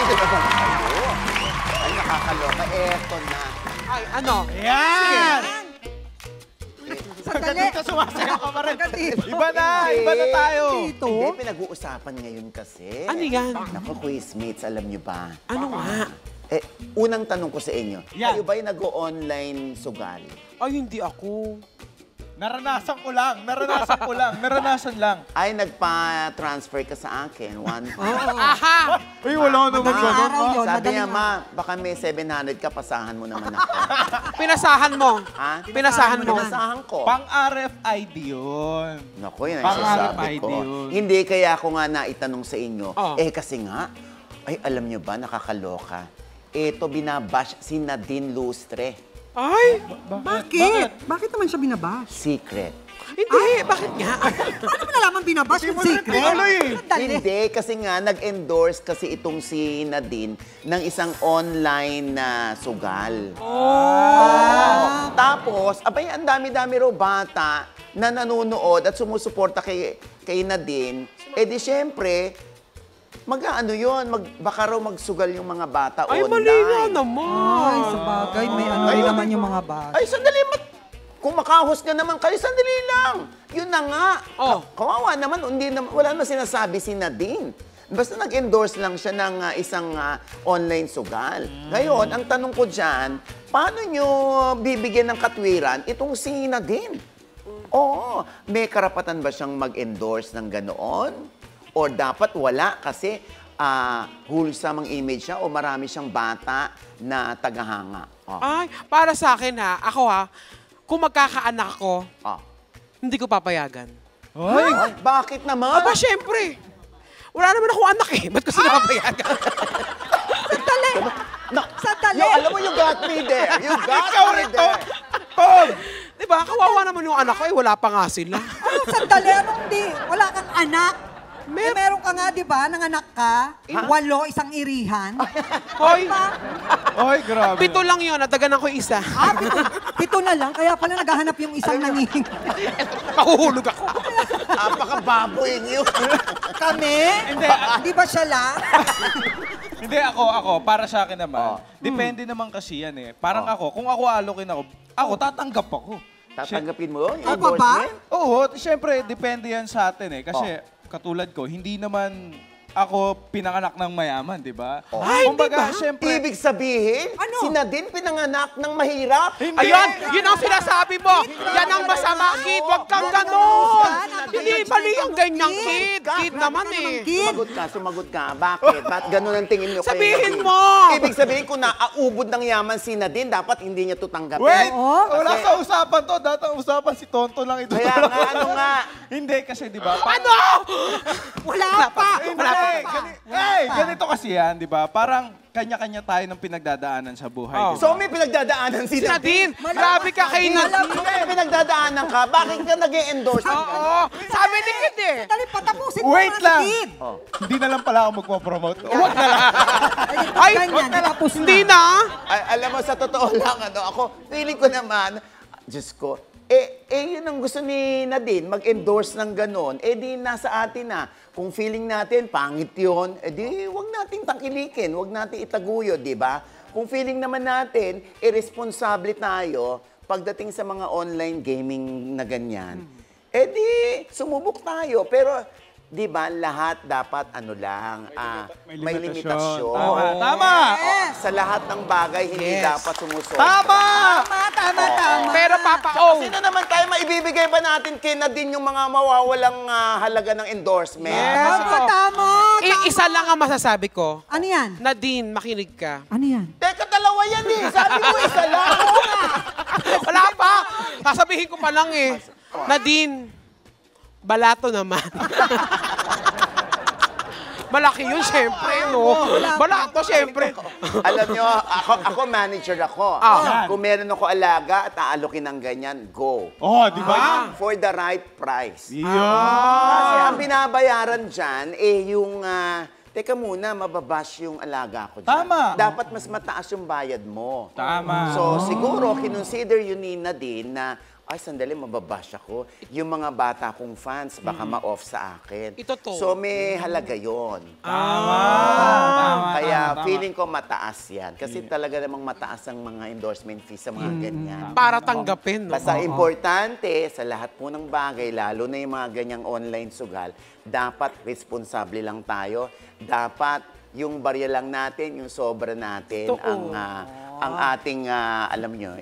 Dito naman kayo. Ay, nakakaloka. Eto na. Ay, ano? Ayan! Sandali. Dito sumasayaw ka pa rin. Dito. Iba na tayo. Dito. Hindi, pinag-uusapan ngayon kasi. Ano yan? Naku, quizmates, alam nyo ba? Ano nga? Unang tanong ko sa inyo, Yan. kayo ba'y nag-o-online sugal? Ay, hindi ako. Naranasan ko lang. Ay, nagpa-transfer ka sa akin. Aha! Uy, wala naman Madaling ganun, araw ma. yun. Sabi madaling niya, ma, baka may 700 ka, pasahan mo naman ako. Pinasahan mo. Ha? Pinasahan mo. Pinasahan ko. Pang RFID yun. Naku, yun ang Pang sasabi RFID ko. yun. Hindi, kaya ako nga naitanong sa inyo. Oh. Kasi nga, ay, alam niyo ba, nakakaloka. Ito, binabash si Nadine Lustre. Ay! Bakit? Bakit naman siya binabas? Secret. Hindi, bakit nga? Paano mo nalaman binabas yung secret? Sandali. Hindi, kasi nga, nag-endorse kasi itong si Nadine ng isang online na sugal. Tapos, abay, ang dami-dami raw bata na nanonood at sumusuporta kay Nadine. Di syempre, mag-ano yun, baka raw magsugal yung mga bata Ay, online. mali nga naman. Ay, sa bagay, may ano Ay, rin naman yung mga bata. Ay, sandali, kung makahusga naman kayo, sandali lang. Yun na nga. Oh. Kawawa naman, wala naman sinasabi si Nadine. Basta nag-endorse lang siya ng isang online sugal. Ngayon, ang tanong ko dyan, paano nyo bibigyan ng katwiran itong si Nadine? Oo, may karapatan ba siyang mag-endorse ng ganoon? O dapat wala kasi wholesome ang image siya o marami siyang bata na tagahanga? Oh. Ay, para sa akin ako kung magkakaanak ako, Oh. hindi ko papayagan. Ay, bakit naman? Aba, syempre. Wala naman akong anak Ba't ko sila papayagan? Sandali. Alam mo, you got me there. You got me there. Diba, kawawa naman yung anak ko, wala pa nga sila. Ano, sandali? Anong di? Wala kang anak? Meron ka nga, di ba? Nanganak ka? 8, isang irihan. Hoy, Ay, grabe. 7 lang yun, nataganan ko isa. 7 na lang, kaya pala naghahanap yung isang nangihingi. Mahuhulog ako. Apaka-baboy niyo. Kami? Di ba siya lang? Hindi, ako, para sa akin naman, depende naman kasi yan eh. Parang ako, kung ako alokin ako tatanggap ako. Tatanggapin mo yun? Ako ba? Oo, siyempre, depende yan sa atin eh. Kasi, katulad ko, hindi naman ako pinanganak ng mayaman, di ba? Ay, Kumbaga, di ba? siyempre, Ibig sabihin, Ano? si Nadine pinanganak ng mahirap. Ayun, yun ang sinasabi mo. Yan ang masama, kid. Huwag kang ganon. Hindi mali ang ganyang kid. Kid naman eh. Sumagot ka. Bakit? Ba't ganun ang tingin niyo kay Sabihin Nadine? mo. Ibig sabihin, kung naaubod ng yaman si Nadine, dapat hindi niya ito tanggapin. wait! Oo. Wala sa usapan to. Dati ang usapan si Tonto lang ito. Kaya nga, ano nga? Hindi, kasi di ba? Ano? Wala pa. Ganito kasi yan, di ba? Parang kanya-kanya tayo ng pinagdadaanan sa buhay. Oh. di ba? So, may pinagdadaanan si Si Nadine. Nadine, grabe ka kay Nadine. May pinagdadaanan ka. Bakit ka nag-e-endorse? Oo, sabi ni Kid eh. Dali, patapusin mo Wait na lang! si Kid. Hindi na lang pala ako magpo-promote. Huwag na lang. Ay, Ganyan, tapos na. hindi na. Ay, alam mo, sa totoo lang, ako, feeling ko naman, Diyos ko, yun ang gusto ni Nadine, mag-endorse ng ganon, di nasa atin na. Kung feeling natin, pangit yun, di huwag natin tangkilikin, huwag natin itaguyod, di ba? Kung feeling naman natin, irresponsible tayo pagdating sa mga online gaming na ganyan, di sumubok tayo. Pero, di ba, lahat dapat may limitasyon. Tama! Sa lahat ng bagay, hindi Yes. dapat sumusobra. Tama! Tama. Pero Papa O, Sino naman tayo maibibigay ba natin kay Nadine yung mga mawawalang halaga ng endorsement? Yes. Tama. isa lang ang masasabi ko. Ano yan? Nadine, makinig ka. Ano yan? Teka, dalawa yan eh. Sabi ko isa lang. Wala pa. Sasabihin ko pa lang eh. Nadine, balato naman. Malaki yun, syempre, no? Balato, syempre. Alam nyo, ako manager ako. Kung meron ako alaga at aalokin ng ganyan, go. Oh, di ba? For the right price. Yeah. Kasi ang binabayaran dyan, yung... teka muna, mababash yung alaga ko dyan. Tama. Dapat mas mataas yung bayad mo. Tama. So, siguro, kinonsider yun ni Nadine na ay, sandali, mababash ako. Yung mga bata kong fans, baka ma-off sa akin. Ito to. So, may halaga yon. Tama, Kaya tama. feeling ko mataas yan. Kasi talaga namang mataas ang mga endorsement fees sa mga ganyan. Para tanggapin, no? Basta importante sa lahat po ng bagay, lalo na yung mga ganyang online sugal, dapat responsable lang tayo. Dapat yung barya lang natin, yung sobra natin, ang ating, alam nyo,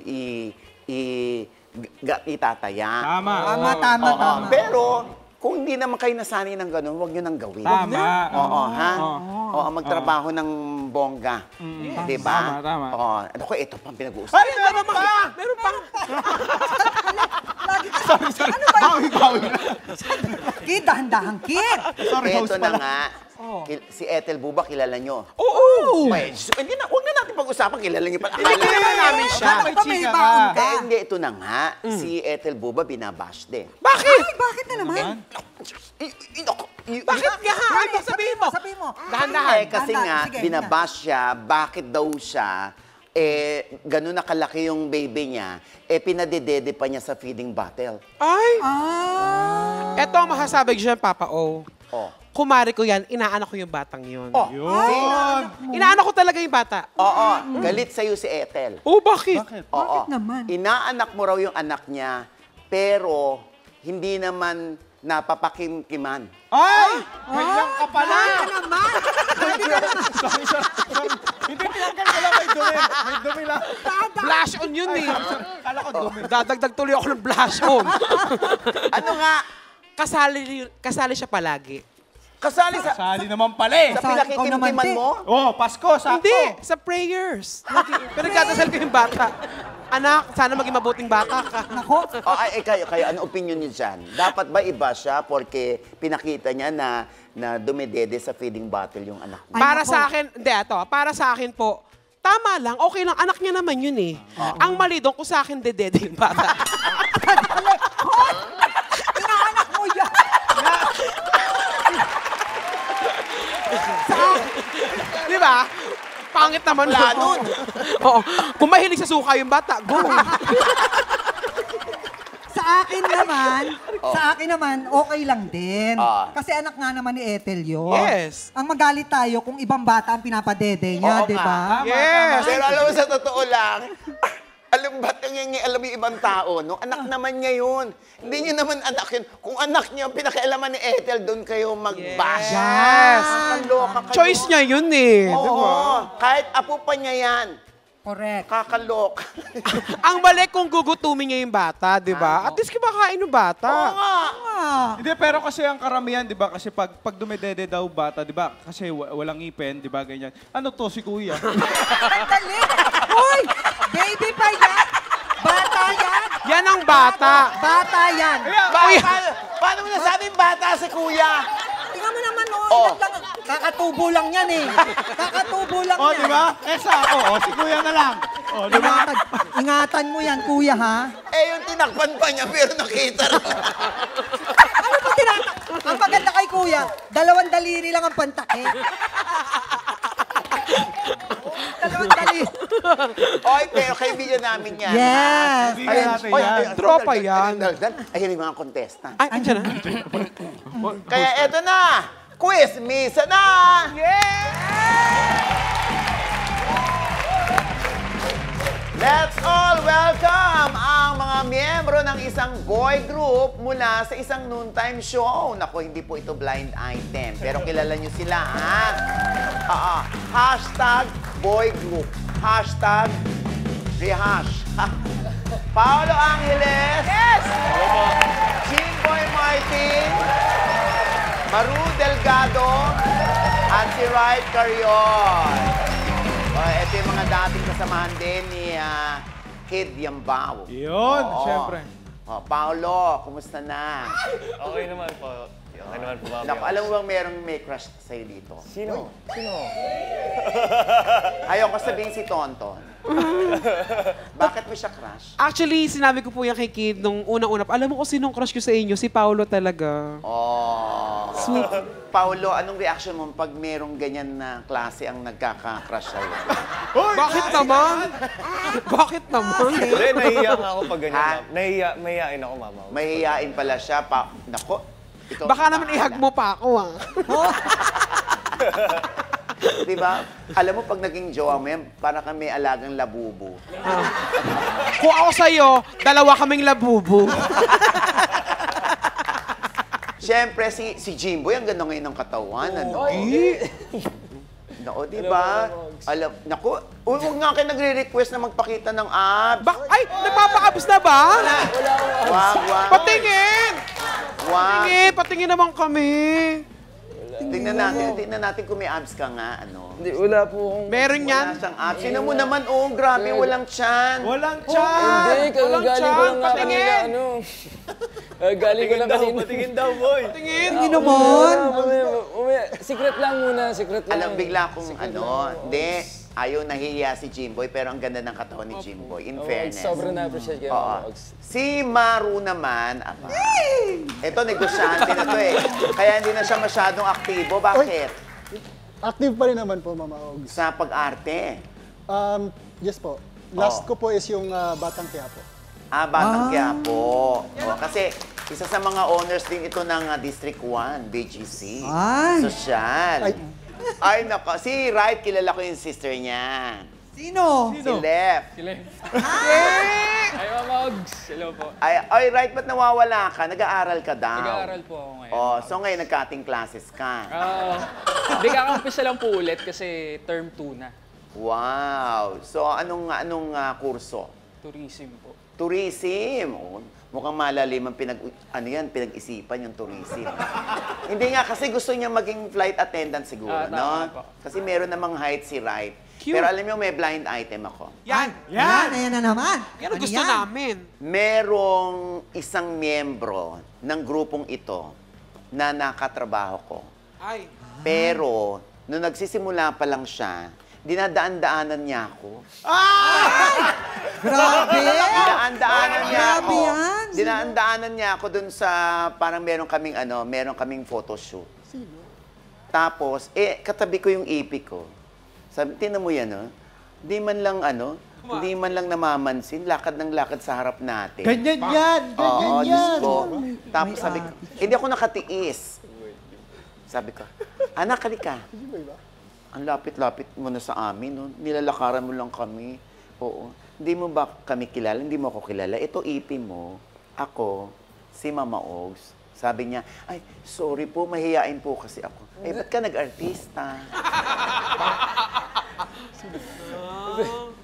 itataya. Tama. Tama. Pero, kung hindi naman kayo nasanay ng gano'n, huwag nyo nang gawin. Tama. Oo, ha? Oo, magtrabaho ng bongga. Di ba? Tama. Oo. Ano ko, ito pang pinag-uusapan. Ay, meron pa! Meron pa. Bawi-bawi. Kid, dahan-dahan, Kid. Sorry, Ito host na pala. nga. Si Ethel Buba, kilala nyo. Oo! Hindi na, huwag na natin pag-usapan, kilala nyo pala. Hindi kilala namin siya. May Ba, may chika baon ka. ka? Hindi, ito na nga. Si Ethel Buba, binabash din. Bakit? Ay, bakit na naman? Bakit nga? Ano sabihin mo? Sabihin mo. Dahan-dahan. Kasi Dahan-dahan. nga, Sige, binabash siya, bakit daw siya, ganun na kalaki yung baby niya, pinadedede pa niya sa feeding bottle. Ay! Ah. Ito ang masasabi ko dyan, Papa O. Oh. Kumari ko yan, inaanak ko yung batang yun. Yun. Inaanak ko talaga yung bata. Oo, galit sa'yo si Ethel. Oh, bakit? Oo. naman? Inaanak mo raw yung anak niya, pero hindi naman napapakimkiman. Ay! Ganyan ka pala! Bakit naman? Sorry. Hindi, tinanggal ko lang. May dumi. May dumi lang. Blush on yun eh. Kala ko dumi. Dadagdag tuloy ako ng blush on. Ano nga? Kasali siya palagi. Kasali sa Sali naman pala eh. sa Kasali, ikaw naman, pinakikimkiman te. mo? Oh, Pasko, sakto. Hindi, sa prayers. Pinagdadasal ko yung bata. Anak, sana maging mabuting bata ka. Nako. Oh, kayo, ano opinion niyo dyan? Dapat ba iba siya porque pinakita niya na dumedede sa feeding bottle yung anak niya? Ay, Para nako. sa akin, hindi, para sa akin po, tama lang, okay lang, anak niya naman yun eh. Ang mali doon kung sa akin dedede yung bata. Inaanak mo yan. Di ba? Pangit naman Wala nun. nun. Oo. Kung mahilig sa suka yung bata, go. Sa akin naman, okay lang din. Ah. Kasi anak nga naman ni Ethel yun. Yes. Ang magalit tayo kung ibang bata ang pinapadede niya, Oo di ba? nga. Yes. Pero alam mo, sa totoo lang, alam ba't alam yung ibang tao, no? Anak naman niya yun. Hindi niya naman anak yun. Kung anak niya, pinakailaman ni Ethel, doon kayo mag-bash. Yes. Kakaloka kayo. Choice niya yun eh. Di Oo. ba? Kahit apo pa niya yan. Correct. Kakaloka. Ang mali kung gugutumin niya yung bata, di ba? At least kumakain yung bata. Oo nga. Ah. Hindi, pero kasi ang karamihan, di ba, kasi pag dumedede daw bata, di ba, kasi walang ngipin, di ba, ganyan. Ano to, si kuya? Dali! Uy! Baby pa yan! Bata yan! Yan ang bata. Bata yan! Paano mo nasabing bata si kuya? Tingnan mo naman, Oh. Kakatubo lang yan eh. Kakatubo lang Oh, yan. di ba? Kesa ako, si kuya na lang. Oh, di ba? Ingatan mo yan, kuya, ha? Yung tinakpan pa niya, pero nakita rin. Ano ba tinatak? Ang maganda kay kuya, 2 daliri lang ang pantake. 2 daliri. Oy, pero kaibigan namin yan. Yes. Kaibigan natin yan. Tropa yan. Ayun yung mga contestant. Ay, andyan na. Kaya eto na, quiz misa na! Let's all welcome ang mga miyembro ng isang boy group mula sa isang noontime show. Naku, hindi po ito blind item, pero kilala nyo sila, ha? Hashtag boy group. Hashtag rehash. Paolo Angeles. Yes! Jimboy Martin. Maru Delgado. At si Wright Carrion. Ito yung mga dating kasamahan din ni Kid Yambao. Yun, Oo. syempre. Paolo, kumusta na? Okay naman po. Okay naman po, Mami. Naku, alam mo bang merong may crush sa'yo dito? Sino? Ayaw ko sabihin si Tonton. Bakit mo siya crush? Actually, sinabi ko po yan kay Kid nung unang-una. Alam mo kung sinong crush ko sa inyo? Si Paolo talaga. Oh. Sweet. Paolo, anong reaction mo pag merong ganyan na klase ang nagkaka-crush sa'yo? Bakit naman? Bakit naman? Hindi, nahihiya nga ako pag ganyan, Ha? ma'am. Mahihiyain ako, mama. Mahihiyain pala siya. Nako, ikaw. Baka naman ihag mo pa ako, ah. Di ba? Alam mo, pag naging jowa mo yan, para kami alagang labubo. Kung ako sa'yo, dalawa kaming labubo. Siyempre, si Jimboy, ang ganda ngayon ng katawan. Ano? Nako, di ba? Alam, naku, huwag nga kayo nagre-request na magpakita ng abs. Ay, nagpapakabs na ba? Wag. Patingin! Wag. Patingin naman kami. Tingnan natin kung may abs ka nga, ano. Hindi, wala po akong... Meron yan? Wala siyang abs. Sino mo naman, grabe, walang tiyan. Walang tiyan! Hindi, Walang kagagaling ko tiyan, lang nga kanina, patingin. ano. Galing ko lang kanina. Patingin daw, boy. Patingin. Hindi naman. Secret lang muna, secret lang. Alam, bigla akong hindi, ayaw nahihiya si Jimboy, pero ang ganda ng katawan ni Jimboy, in fairness. Sobrang na-appreciate kayo, Oo. Mama Ogs. Si Maru naman, ito negosyante na to eh. Kaya hindi na siya masyadong aktibo. Bakit? Active pa rin naman po, Mama Ogs. Sa pag-arte. Yes po. Last ko po is yung Batang Quiapo. Batang Quiapo. Kasi isa sa mga owners din ito ng District 1, BGC. Ay. Sosyal. Ay, nako. Si Wright, kilala ko yung sister niya. Sino? Si Lef. Ay, Mama Ogs. Hello po. Ay, Wright, ba't nawawala ka? Nag-aaral ka daw. Nag-aaral po ako ngayon. So ngayon nagka-cutting classes ka. Hindi, kakampisa lang po ulit kasi term 2 na. Wow. So anong kurso? Tourism po. Tourism. Mukhang malalim ang pinag-isipan yung tourism. Hindi nga, kasi gusto niya maging flight attendant siguro, tama no? po. Kasi meron namang height si Wright. Cute. Pero alam niyo, may blind item ako. Yan! Ayan na naman. Yan ang Ano gusto yan? namin. Merong isang miyembro ng grupong ito na nakatrabaho ko. Ay. Pero, nung nagsisimula pa lang siya, dinadaan-daanan niya ako. Grabe. Dinaan-daanan niya Grabe ako. yan. Dinaan-daanan niya ako dun sa, parang meron kaming photoshoot. Tapos, katabi ko yung ipi ko. Sabi, tinan mo yan, Hindi man lang namamansin, lakad ng lakad sa harap natin. Ganyan yan! Oo, Diyos ko. Tapos sabi ko, hindi ako nakatiis. Sabi ko, anak, halika. Ang lapit-lapit mo na sa amin, no? Nilalakaran mo lang kami. Oo. Hindi mo ba kami kilala? Hindi mo ako kilala. Ito ipi mo. Ako, si Mama Ogs. Sabi niya, ay, sorry po, mahihain po kasi ako. Eh, ba't ka nag-artista?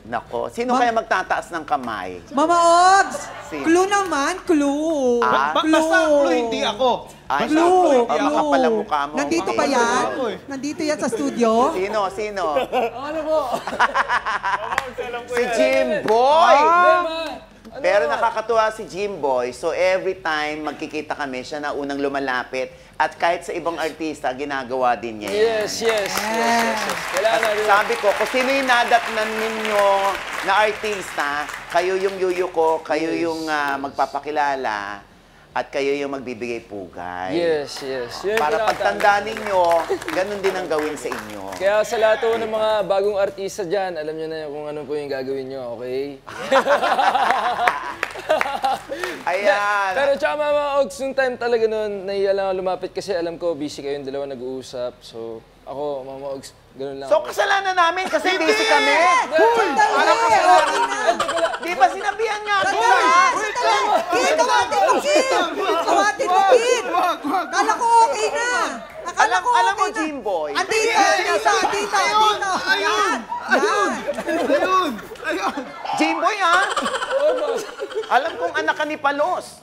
Nako, sino kaya magtataas ng kamay? Mama Ogs! Si- Clue naman, clue. Basta clue, hindi ako. Ay, Clue, makapal ang mukha mo. Nandito pa Hindi. yan? Nandito yan sa studio? Sino? Ano po? Si Jimboy! Ma, Pero nakakatuwa si Jimboy. So every time magkikita kami, siya na unang lumalapit. At kahit sa ibang artista, ginagawa din niya. yan. yes. Kailangan na rin. Sabi ko, kung sino yung nadatnan ninyo na artista, kayo yung yuyo ko, kayo yung magpapakilala, at kayo yung magbibigay pugay. Yes. Yun yung Para pinakatanda. pagtandaan ninyo, ganun din ang gawin sa inyo. Kaya sa lahat po ng mga bagong artista dyan, alam nyo na kung ano po yung gagawin nyo, okay? Ayan. Pero tsaka Mama Ogs, yung time talaga nun, nahiya lang ako lumapit kasi alam ko busy kayong dalawa nag-uusap. So, ako, Mama Ogs, ganun lang. So, kasalanan namin kasi busy kami. Di ba sinabihan nga kita? Kid, kawatin mo, Kid! Kawatin mo, Kid! Kala ko okay na. Akala ko Alam mo, okay na. Jimboy. Andito. Yan. Jimboy, ha? Alam kong anak ka ni Palos.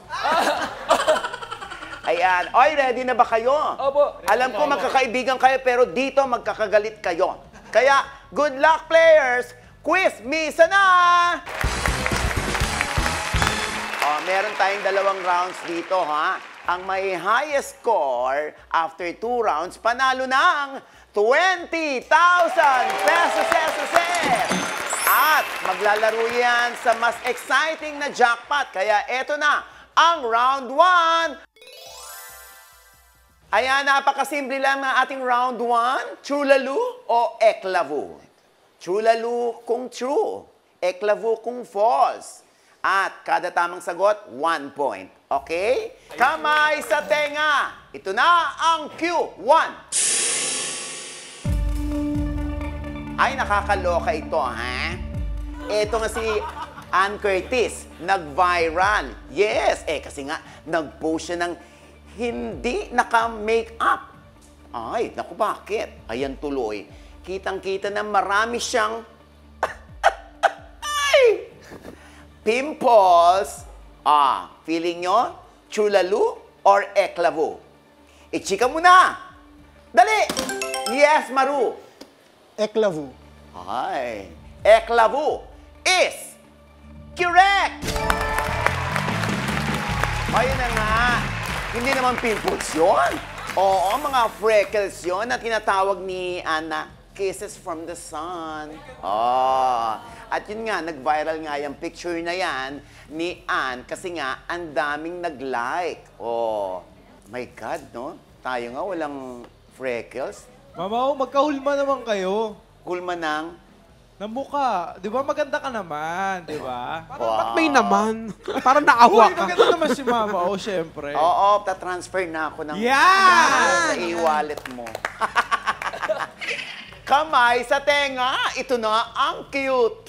Ayan. Oy, ready na ba kayo? Opo. Alam ko magkakaibigan kayo, pero dito magkakagalit kayo. Kaya, good luck, players! Quiz, misa na! Meron tayong 2 rounds dito, ha? Ang may highest score after 2 rounds, panalo ng 20,000 pesos. At maglalaro yan sa mas exciting na jackpot. Kaya eto na ang round 1. Ayan, napakasimple lang ng ating round 1. True-lalo o eklavu? True-lalo kung true. Eklavu kung false. At kada tamang sagot, 1 point. Okay? Kamay sa tenga. Ito na ang cue. 1. Ay, nakakaloka ito, ha? Ito nga si Ann Curtis, nag-viral. Yes, kasi nga, nag-post siya ng hindi naka-makeup. Ay, naku, bakit? Ayan tuloy. Kitang-kita na marami siyang ay, pimples. Feeling nyo? True-lalo or eklavu? Ichika mo na! Dali! Yes, Maru! Eklavu. Ay, eklavu is correct! Ayun na nga. Hindi naman pimples yun. Oo, mga freckles yun na tinatawag ni Anna, kisses from the sun. At yun nga, nag-viral nga yung picture na yan ni Ann kasi nga, ang daming nag-like. My God, no? Tayo nga, walang freckles. Mama, magkahulma naman kayo. Hulma ng... Na mukha. Di ba maganda ka naman, di ba? Ba't may naman? Parang naawa Uy, ka. maganda naman si Mama. Oh, syempre. Oo, ta-transfer na ako ng... Yan! Sa e-wallet mo. Kamay sa tenga. Ito na ang Q2.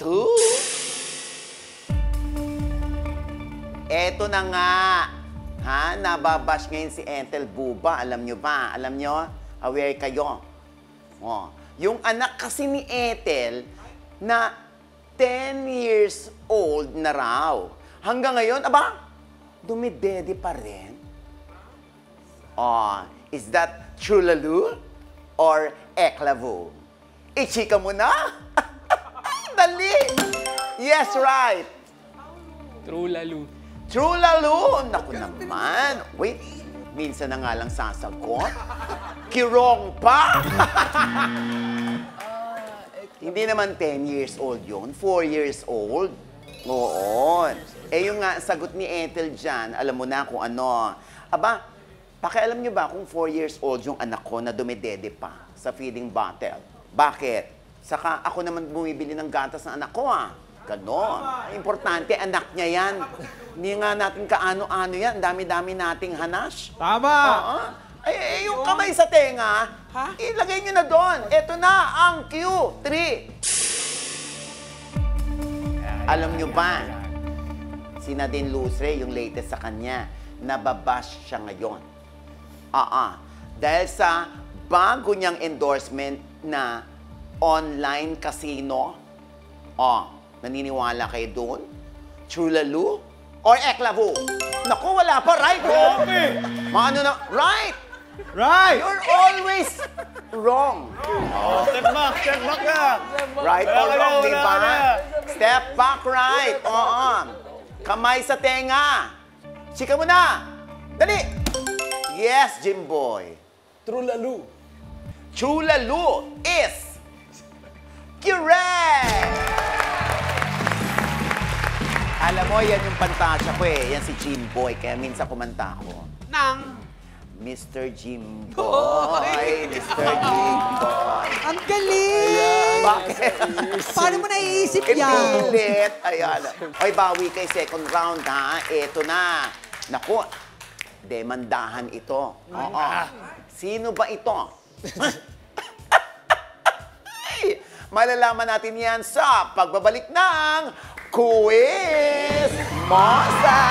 Ito na nga. Nababash ngayon si Ethel Buba. Alam nyo ba? Alam nyo? Aware kayo. Yung anak kasi ni Ethel na 10 years old na raw. Hanggang ngayon, dumidede pa rin. Is that true-lalo or eklavu? Ichika mo na? Dali! Yes, right. True lalo. True-lalo? Naku naman. Wait, minsan na nga lang sasagot. Kirong pa? Hindi naman 10 years old yun. 4 years old. Oo. Yung nga, sagot ni Ethel dyan, alam mo na kung ano. Pakialam nyo ba kung 4 years old yung anak ko na dumidede pa sa feeding bottle? Bakit? Saka ako naman bumibili ng gatas ng anak ko, Ganon. Importante, anak niya yan. Hindi nga natin kaano-ano yan. Dami-dami nating hanash. Tama! Yung kamay sa tenga, ilagay nyo na doon. Ito na ang Q3. Alam nyo ba, si Nadine Lustre, yung latest sa kanya, nababash siya ngayon. Dahil sa bago niyang endorsement na online casino, naniniwala kayo doon? True-lalo or eklavu? Naku, wala pa. Right, Maano na? Right! Right! You're always wrong. Step back na! Right or wrong, di ba? Step back right. Kamay sa tenga. Chika mo na. Dali. Yes, Jimboy. True-lalo. True-lalo is correct! Alam mo, yan yung pantasya ko Yan si Jimboy. Kaya minsan kumanta ko. Mr. Jimboy. Mr. Jimboy. Ang galing! Bakit? Paano mo naiisip yan? Ipilit. Ayan. Ay, bawi kay second round, Ito na. Naku, demandahan ito. Sino ba ito? Ay, malalaman natin yan sa pagbabalik ng Quiz Mosa!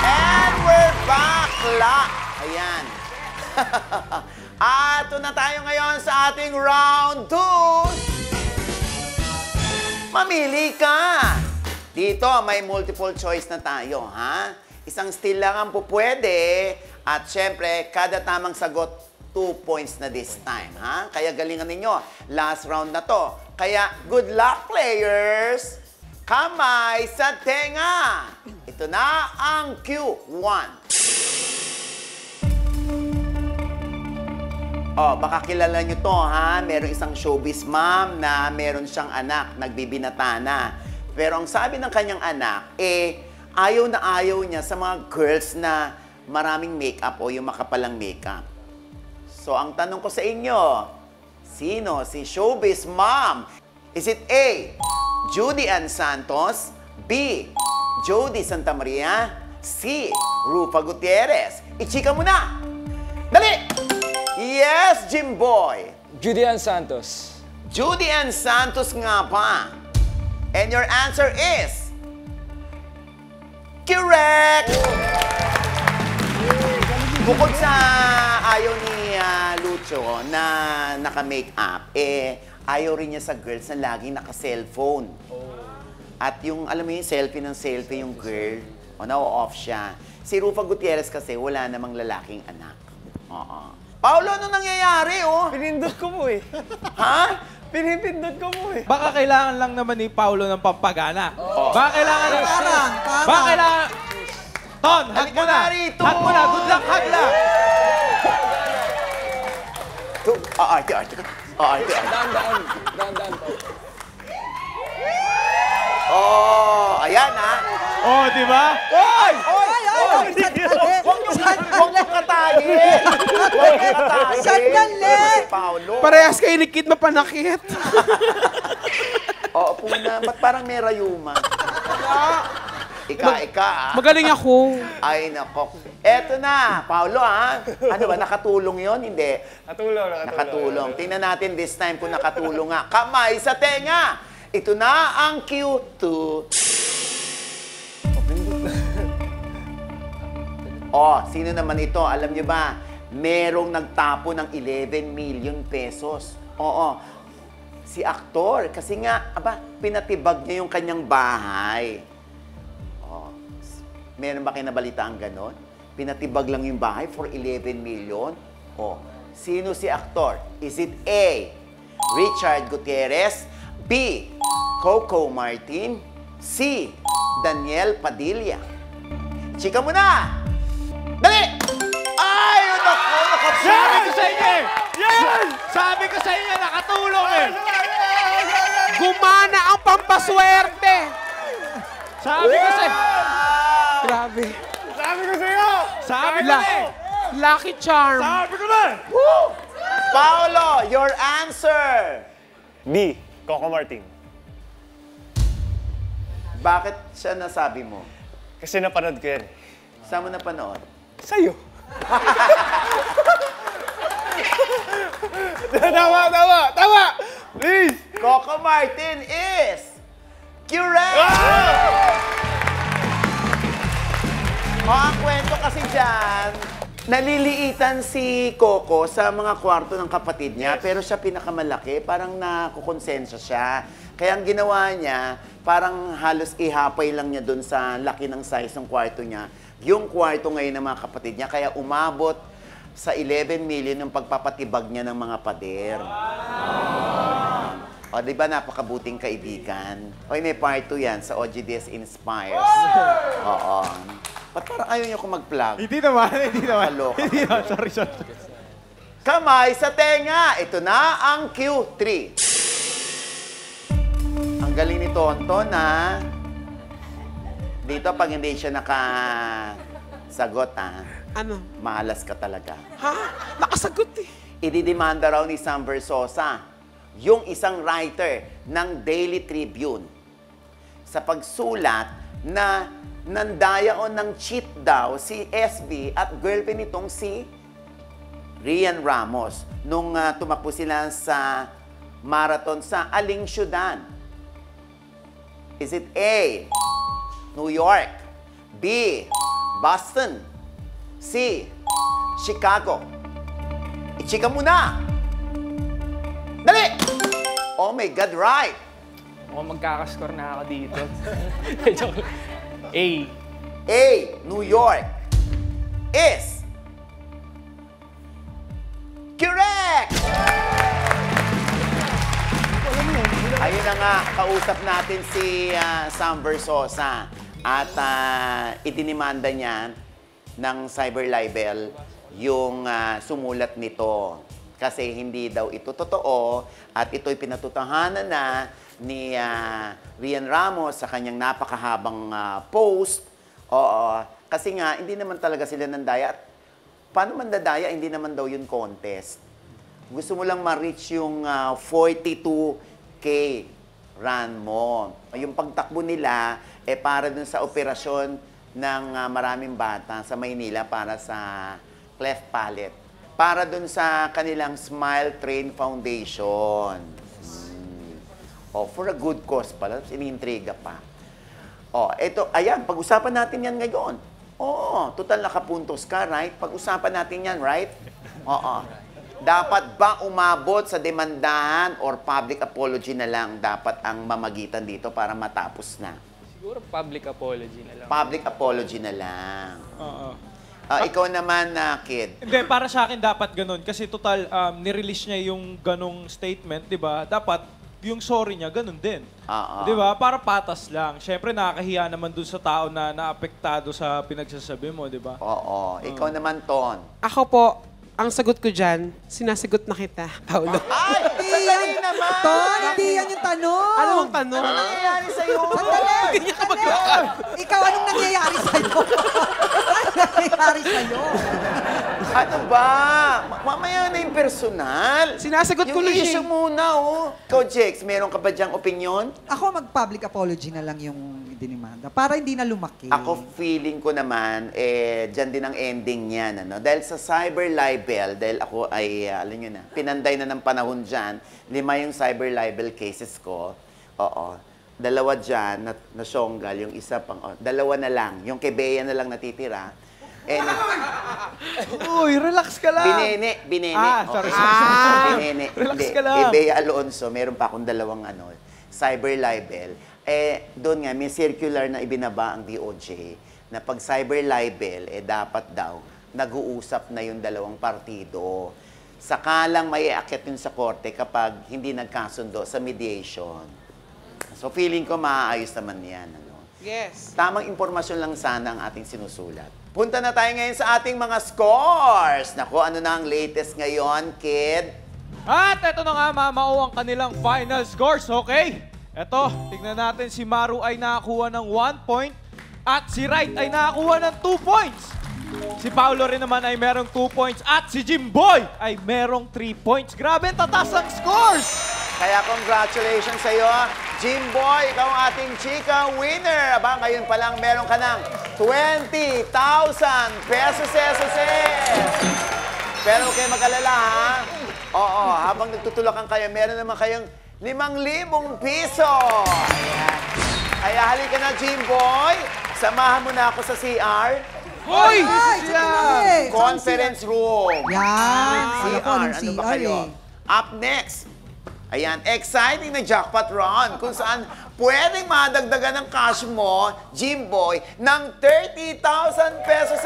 And we're back! Ayan. Ito na tayo ngayon sa ating round 2. Mamili ka! Dito, may multiple choice na tayo, Isang still lang ang pupwede. At syempre, kada tamang sagot, 2 points na this time, Kaya galingan ninyo. Last round na to. Kaya, good luck, players! Kamay sa tenga! Ito na ang Q1. Baka kilala nyo to, Merong isang showbiz mom na meron siyang anak, nagbibinata na. Pero ang sabi ng kanyang anak, ayaw na ayaw niya sa mga girls na maraming makeup o yung makapalang makeup. So, ang tanong ko sa inyo, sino si showbiz mom? Is it A, Judy Ann Santos, B, Jody Santa Maria, C, Rufa Gutierrez? Ichika mo na! Dali! Yes, Jimboy! Judy Ann Santos. Judy Ann Santos nga pa. And your answer is... correct! Bukod sa ayaw ni Lucho na naka-makeup, ayaw rin niya sa girls na laging naka-cellphone. At yung, alam mo yung selfie ng selfie yung girl, na-off siya. Si Rufa Gutierrez kasi wala namang lalaking anak. Oo. Paolo, ano nangyayari, oh? Pinindot ko mo eh. Ha? Pinipindot ko mo eh. Baka kailangan lang naman ni Paulo ng pampagana. Baka kailangan ng... Parang. Baka kailangan... Ton, hug Halika mo na! na rito! Hug mo na! Good luck, hug na! Arte. Daan. Oh, ayan, ha? Oh, di ba? Oy! Sandali! Huwag mo katayin! Huwag mo katayin! Sandali! Si Paolo. Parehas kayo ni Kid mapanakit. Oo, puna. Ba't parang may rayuma? Ika, ah. Magaling ako. Ay, nako. Eto na, Paolo, ha? Ano ba, nakatulong yon? Hindi. Nakatulong. Tingnan natin this time kung nakatulong nga. Kamay sa tenga! Ito na ang Q2. Oh, sino naman ito? Alam niyo ba, merong nagtapo ng 11 million pesos. Oo. Si aktor. Kasi nga, pinatibag niya yung kanyang bahay. Oh. Meron ba kayo nabalitaan ganon? Pinatibag lang yung bahay for 11 million? Oh. Sino si aktor? Is it A, Richard Gutierrez, B, Coco Martin, C, Daniel Padilla? Chika mo na! Dali! Ay! Naku! Sabi ko sa inyo eh! Yan! Sabi ko sa inyo, nakatulong eh! Gumana ang pampaswerte. Sabi ko sa inyo! Grabe. Sabi ko na eh! Lucky charm. Sabi ko na! Paolo, your answer! B, Coco Martin. Bakit siya nasabi mo? Kasi napanood ko yan. Saan mo napanood? Sa'yo. Tama! Please! Coco Martin is correct! Ang kwento kasi dyan, naliliitan si Coco sa mga kwarto ng kapatid niya, pero siya pinakamalaki, parang nakukonsensya siya. Kaya ang ginawa niya, parang halos ihapay lang niya dun sa laki ng size ng kwarto niya. Yung kwarto ngayon ng mga kapatid niya, kaya umabot sa 11 million yung pagpapatibag niya ng mga pader. O, di ba napakabuting kaibigan? Oy, may part 2 yan sa OGDS Inspires. Oo. Ba't parang ayaw niyo ko mag-plug? Hindi naman. Kaloka. Hindi naman. Sorry. Kamay sa tenga! Ito na ang Q3. Ang galing ni Tonton, ha? Dito, pag hindi siya nakasagot, ha? Ano? Mahalas ka talaga. Ha? Nakasagot eh. Ididemanda raw ni Sam Versosa yung isang writer ng Daily Tribune sa pagsulat na nandaya o ng cheat daw si SB at girlfriend nitong si Rian Ramos nung tumakbo sila sa marathon sa aling syudad? Is it A, New York, B, Boston, C, Chicago? Ichika mo na! Dali! Oh my God, right! Mukhang magkakaskor na ako dito. Joke lang. A. A, New York is correct! Ayun na nga, kausap natin si Sam Versosa at itinimanda niya ng cyber libel yung sumulat nito. Kasi hindi daw ito totoo at ito'y pinatutahanan na ni Rian Ramos sa kanyang napakahabang post. Oo, kasi nga, hindi naman talaga sila nandaya. At paano man dadaya, hindi naman daw yun contest. Gusto mo lang ma-reach yung 42K run mo. Yung pagtakbo nila, para dun sa operasyon ng maraming bata sa Maynila para sa cleft palate. Para dun sa kanilang Smile Train Foundation. For a good cause pala. Iniintriga pa. Ito, ayan, pag-usapan natin yan ngayon. Oo, total nakapuntos ka, right? Pag-usapan natin yan, right? Oo. Dapat ba umabot sa demandahan or public apology na lang dapat ang mamagitan dito para matapos na? Siguro public apology na lang. Public apology na lang. Oo. Ikaw naman, Kid. Hindi, para sa akin dapat ganun. Kasi total, nirelease niya yung ganong statement, di ba? Dapat yung sorry niya, ganun din. Di ba? Para patas lang. Siyempre, nakakahiya naman dun sa tao na naapektado sa pinagsasabi mo, di ba? Oo. Ikaw naman, Ton. Ako po, ang sagot ko dyan, sinasagot na kita, Paolo. Ay! Sandali naman! Ton, hindi yan yung tanong. Ano ang tanong? Ano nangyayari sa'yo? Sandali. Hindi niya ka maglakad. Ikaw, anong nangyayari sa'yo? Anong nangyayari sa'yo? Ano ba? Mamaya na yung personal. Sinasagot ko lang Yung siya. issue muna, Ikaw, Jex, meron ka ba dyang opinion? Ako, mag-public apology na lang yung dinimanda para hindi na lumaki. Ako, feeling ko naman, dyan din ang ending niyan. Ano? Dahil sa cyber libel, dahil ako ay, alam nyo na, pinanday na ng panahon dyan, 5 yung cyber libel cases ko. Oo. 2 dyan, na syonggal, yung isa pang, 2 na lang. Yung kay Bea na lang natitira. Uy, relax ka lang. Binene. Sorry. Binene. Relax Hindi, ka lang. Kay Bea Alonso, meron pa akong 2 cyber libel. Doon nga, may circular na ibinaba ang DOJ na pag cyber libel, dapat daw nag-uusap na yung 2 partido. Sakalang may iakyat yun sa korte kapag hindi nagkasundo sa mediation. So feeling ko maaayos naman yan. Ano? Yes. Tamang impormasyon lang sana ang ating sinusulat. Punta na tayo ngayon sa ating mga scores. Naku, ano na ang latest ngayon, Kid? At eto na nga, mamao ang kanilang final scores, okay? Eto, tignan natin, si Maru ay nakakuha ng 1 point at si Wright ay nakakuha ng 2 points. Si Paolo rin naman ay merong 2 points at si Jimboy ay merong 3 points. Grabe, tatas ang scores! Kaya congratulations sa iyo, Jimboy, ikaw ang ating chika winner. Aba, ngayon pa lang meron ka ng 20,000 pesos. Pero huwag kayo mag-alala, ha? Oo, habang nagtutulakan kayo, meron naman kayong 5,000 piso. Ayan. Kaya halika na, Jimboy. Samahan mo na ako sa CR. Hoy! Conference room. Yan. CR. Ano ba kayo? Up next. Ayan, exciting na jackpot run kung saan pwedeng madagdagan ng cash mo, Jimboy, ng 30,000 pesos.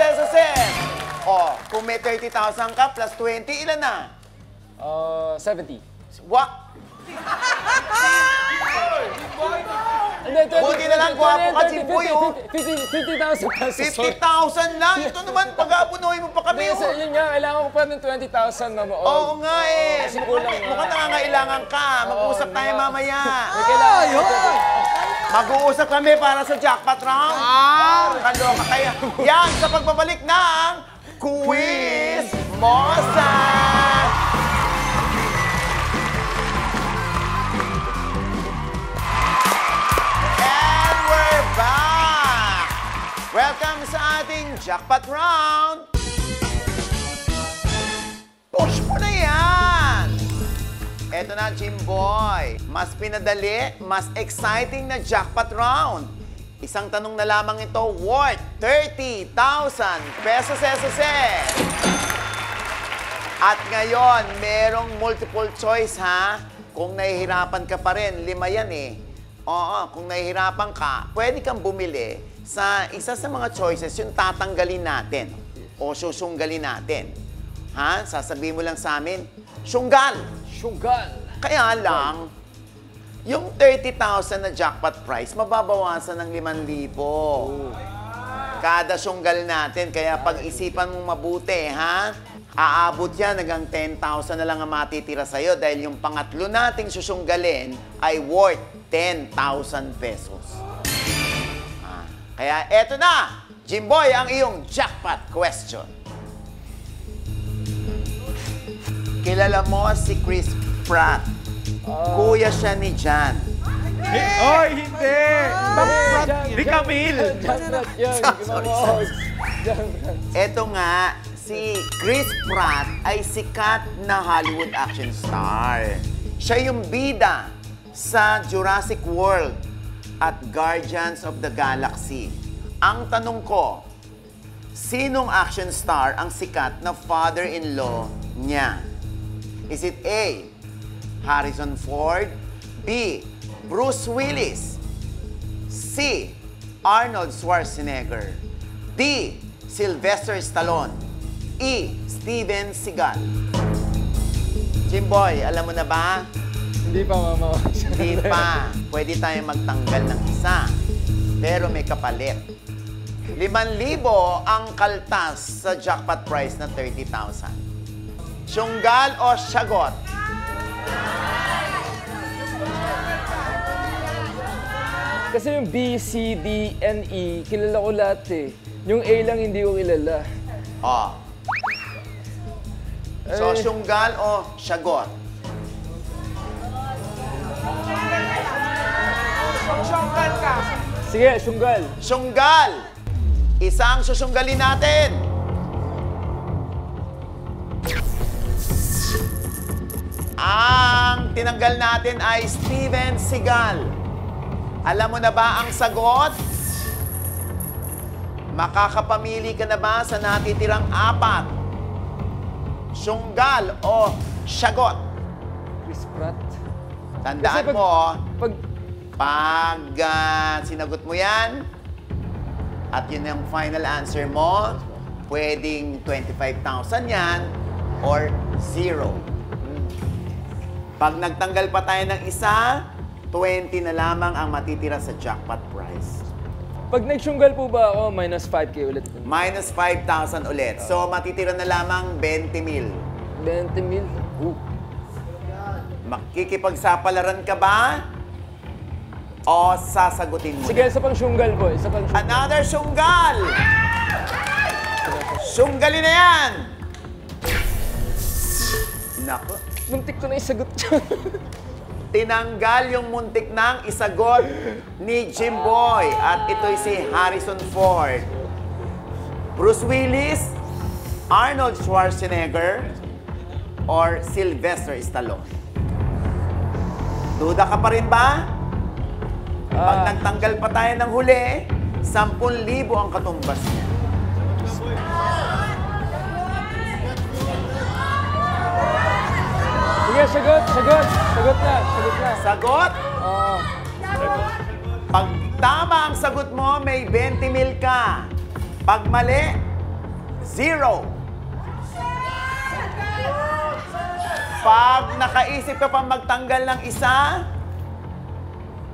Kung may 30,000 ka plus 20, ilan na? 70. What? Hindi, Buti na lang, gwapo ka, Jimboy, 50,000 pesos. 50,000 lang. Ito naman, pag-aapunuhin mo pa kami. Yun nga, kailangan ko pa ng 20,000 na mo. Oo nga eh. Kasi kulang nga. Mukhang nangangailangan ka. Mag-uusap tayo mamaya. May kailangan ko. Mag-uusap kami para sa jackpot round. Kaloka kaya. Yan, sa pagbabalik ng Quiz Mosa! And we're back! Welcome sa ating jackpot round! Push mo na yan! Eto na, Jimboy. Mas pinadali, mas exciting na jackpot round. Isang tanong na lamang ito, worth 30,000 pesos. At ngayon, merong multiple choice, ha? Kung nahihirapan ka pa rin, 5 yan eh. Oo, kung nahihirapan ka, pwede kang bumili sa isa sa mga choices, yung tatanggalin natin o susunggalin natin. Ha? Sasabihin mo lang sa amin, sunggal! Sunggal. Kaya lang, yung 30,000 na jackpot price, mababawasan ng 5,000. Kada sunggal natin, kaya pag-isipan mong mabuti, ha? Aabot yan hanggang 10,000 na lang ang matitira sa'yo dahil yung pangatlo nating susunggalin ay worth 10,000 pesos. Kaya eto na, Jimboy, ang iyong jackpot question. Kilala mo si Chris Pratt. Kuya siya ni Jan. Oy, hindi! Di Camille! Jamrat yun. Sorry. Jamrat. Eto nga, si Chris Pratt ay sikat na Hollywood action star. Siya yung bida sa Jurassic World at Guardians of the Galaxy. Ang tanong ko, sinong action star ang sikat na father-in-law niya? Is it A, Harrison Ford, B, Bruce Willis, C, Arnold Schwarzenegger, D, Sylvester Stallone, E, Steven Seagal. Jimboy, alam mo na ba? Hindi pa, mama. Hindi pa. Pwede tayong magtanggal ng isa. Pero may kapalit. 5,000 ang kaltas sa jackpot prize na 30,000. Syunggal o sagot? Kasi yung B, C, D, N, E, kilala ko lahat eh. Yung A lang hindi ko kilala. Oh. So, syunggal o sagot? Sunggal ka. Sige, sunggal. Syunggal! Isang susunggalin natin. Ang tinanggal natin ay Steven Seagal. Alam mo na ba ang sagot? Makakapamili ka na ba sa natitirang 4? Syunggal o sagot? Chris Pratt. Tandaan Kasi pag- mo, Pag pag sinagot mo yan, at yun ang final answer mo, pwedeng 25,000 yan or 0. Pag nagtanggal pa tayo ng isa, 20 na lamang ang matitira sa jackpot prize. Pag nagsyunggal po ba ako, minus 5K ulit. Minus 5,000 ulit. So, matitira na lamang 20,000. 20,000. Makikipagsapalaran ka ba? O sasagutin mo? Sige, isa pang syunggal po. Isa pang syunggal. Another sunggal! Sunggalin na yan! Naku. Muntik ko na isagot yun. Tinanggal yung muntik ng isagot ni Jimboy. At ito'y si Harrison Ford. Bruce Willis, Arnold Schwarzenegger, or Sylvester Stallone. Duda ka pa rin ba? Pag nagtanggal pa tayo ng huli, 10,000 ang katumbas niya. Sige, sagot, sagot. Sagot na, sagot na. Sagot? Oo. Pag tama ang sagot mo, may 20,000 ka. Pag mali, 0. Pag nakaisip ka pang magtanggal ng isa,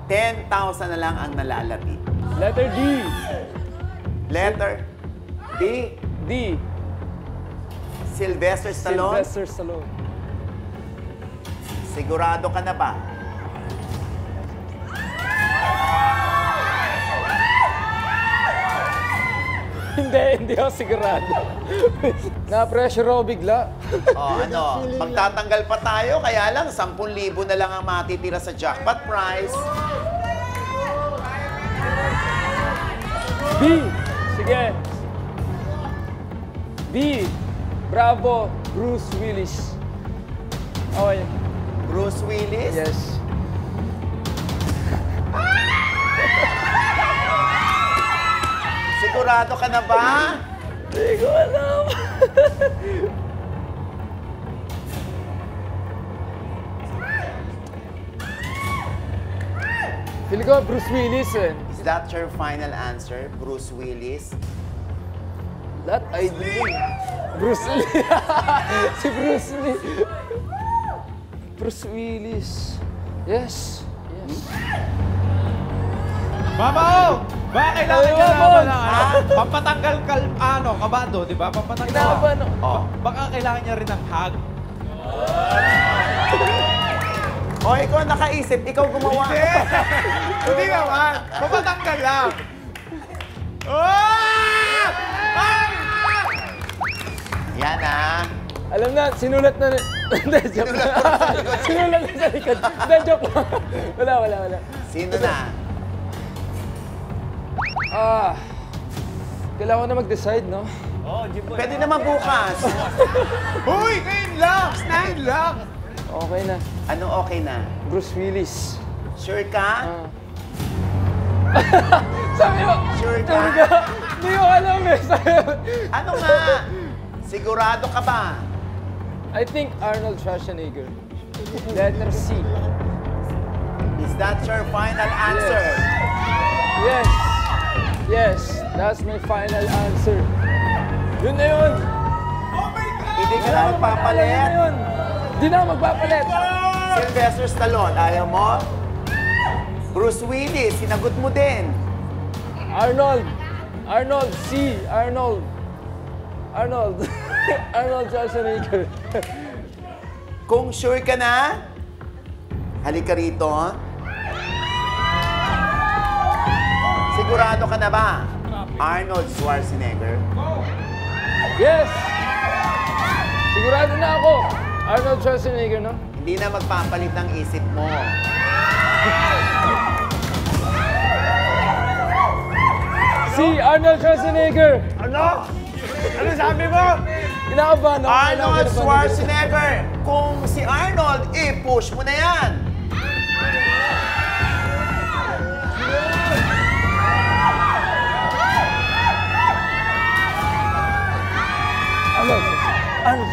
10,000 na lang ang nalalapit. Letter D. Letter D, D. Sylvester Stallone. Sylvester Stallone. Sigurado ka na ba? Hindi ako sigurado. Na-pressure ako bigla. O ano, magtatanggal pa tayo, kaya lang 10,000 na lang ang matitira sa jackpot prize. B. Sige. B. Bravo. Bruce Willis. Okay. Bruce Willis? Yes. Sigurado ka na ba? Hindi ko alam. Feel ko Bruce Willis eh. Is that your final answer, Bruce Willis? That I believe. Bruce Lee. Si Bruce Lee. Bruce Willis. Yes. Yes. Mama O, baka kailangan Ayaw, ka naman Bon. ng pampatanggal kabado, di ba? Pampatanggal. Kinabahan ako. Oh. Baka kailangan niya rin ng hug. O, ikaw nakaisip, ikaw gumawa. Hindi naman. Pampatanggal lang. Yan ah. Alam na, sinulat na rin. Hindi, joke lang. Sinulat na sa likod. Hindi, joke lang. Wala. Sino na? Kailangan ko na mag-decide, no? Pwede naman bukas. Uy, ngayon lang. Ngayon lang. Okay na. Ano okay na? Bruce Willis. Sure ka? Sabi mo, Sure ka? sabi ko, hindi ko alam eh. Sabi mo, Ano nga? Sigurado ka ba? I think Arnold Schwarzenegger. Letter C. Is that your final answer? Yes. Yes, that's my final answer. Yun na yun. Hindi ka na Yun magpapalit. na yun. Hindi na ako magpapalit. Sylvester Stallone, ayaw mo? Bruce Willis, sinagot mo din. Arnold. Arnold C. Arnold. Arnold. Arnold Schwarzenegger. Kung sure ka na, halika rito. Sigurado ka na ba? Arnold Schwarzenegger. Yes! Sigurado na ako. Arnold Schwarzenegger, no? Hindi na magpapalit ng isip mo. Si Arnold Schwarzenegger. Ano? Ano sabi mo? Kinakabahan ako. Arnold Schwarzenegger! Kung si Arnold, i-push mo na yan! Arnold. Arnold.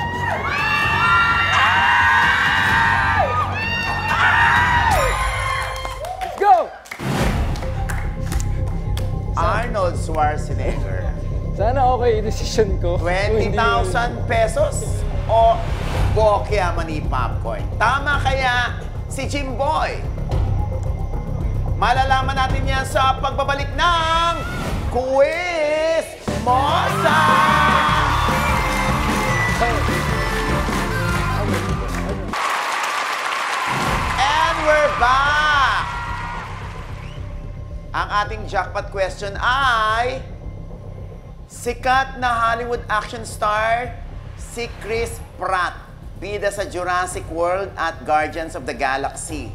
Let's go! Arnold Schwarzenegger. Sana okay yung decision ko. 20,000 pesos o bokya mani popcorn? Tama kaya si Jimboy? Malalaman natin yan sa pagbabalik ng Quiz Mosa! And we're back! Ang ating jackpot question ay... Sikat na Hollywood action star si Chris Pratt, bida sa Jurassic World at Guardians of the Galaxy.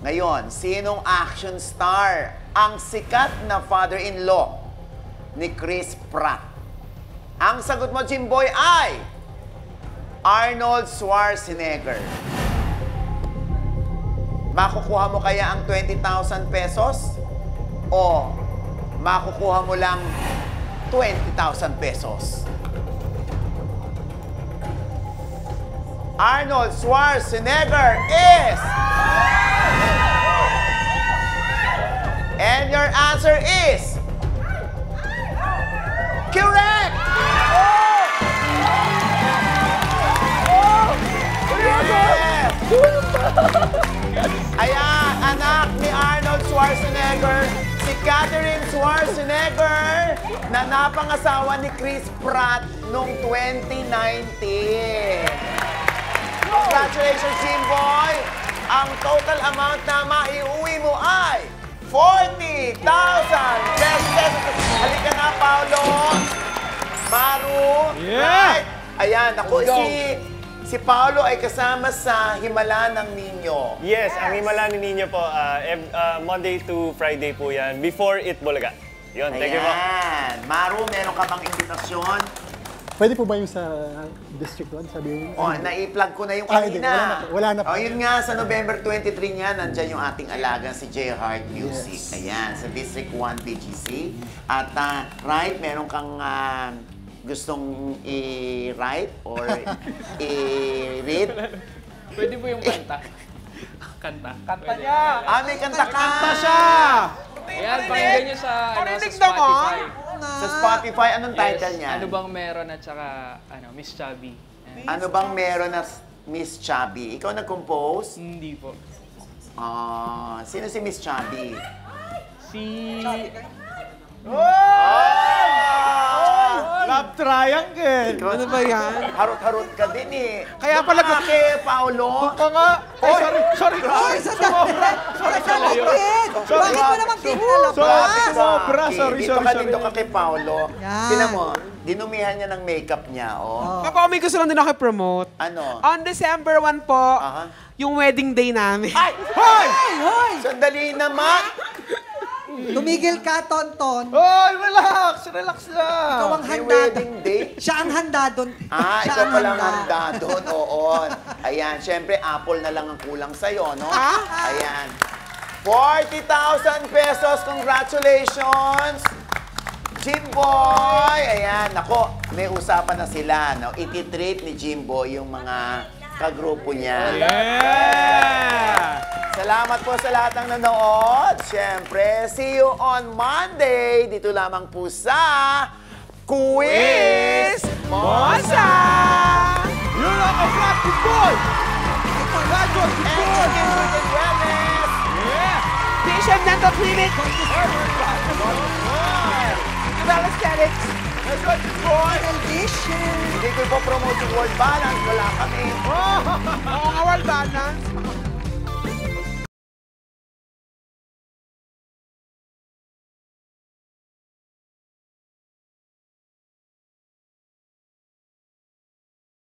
Ngayon, sinong action star ang sikat na father-in-law ni Chris Pratt? Ang sagot mo, Jimboy, ay Arnold Schwarzenegger. Makukuha mo kaya ang 20,000 pesos? O makukuha mo lang 20,000 pesos. Arnold Schwarzenegger is... And your answer is... Correct! Yes! Ayan, anak ni Arnold Schwarzenegger, si Catherine Schwarzenegger, na napangasawa ni Chris Pratt noong 2019. Congratulations, Jimboy! Ang total amount na maiuwi mo ay 40,000 pesos! Halika na, Paolo! Maru! Yeah! Right? Ayan, ako Let's go. si Paolo ay kasama sa Himala ng Ninyo. Yes, ang himala ni Nino po, Monday to Friday po yan. Before It Bulaga. Yun, thank you po. Ayan. Maru, meron ka bang imbitasyon? Pwede po ba yung sa District 1? Sabi O, na-i-plug ko na yung Hindi. kanina. Wala na po. O, yun nga, sa November 23 niya, nandyan yung ating alagang si J Heart Music. Yes. Ayan, sa District 1 BGC. At, right, meron kang gustong i-write or i-read? Pwede po yung kanta. Kanta. Kanta niya. May kanta ka! Kanta siya. Ayan, pakinggan nyo sa, sa Parinig Spotify. Sa Spotify, anong title niya? Ano bang meron at saka, Miss Chubby. Ayan. Ano bang meron na Miss Chubby? Ikaw nag-compose? Hindi po. Sino si Miss Chubby? Love triangle. Ano ba yan? Harot-harot ka din eh. Kaya pala- kay Paolo. Pa nga. Ay, sorry. Oy, sandali! Bakit? Bakit mo naman kinalabas? Sobra. Sorry. Dito ka dito ka kay Paolo. Yan. Tingnan mo, dinumihan niya ng makeup niya, oh. Papa, may gusto lang din ako i-promote. Ano? On December 1 po, Aha. yung wedding day namin. Ay! Hoy! Hoy! Sandali naman! Tumigil ka, Tonton. Hoy, relax lang. Ikaw ang May handa. wedding day? Siya ang handa doon. Ah, Siya ikaw ang palang handa doon, oo. Ayan, syempre, apple na lang ang kulang sa'yo, no? Ayan. 40,000 pesos, congratulations! Jimboy! Ayan, nako, may usapan na sila, no? Ititreat ni Jimboy yung mga kagrupo niya. Yeah! Salamat po sa lahat ng nanood. Siyempre, see you on Monday. Dito lamang po sa Quiz Mosa! Yun ang Attractive Boy! and Health and Wellness. Yeah! Vision Dental Clinic! Well Aesthetics! Attractive Boy. Condition. Hindi ko ipopromote yung World Balance. Wala kami. Oo nga, World Balance.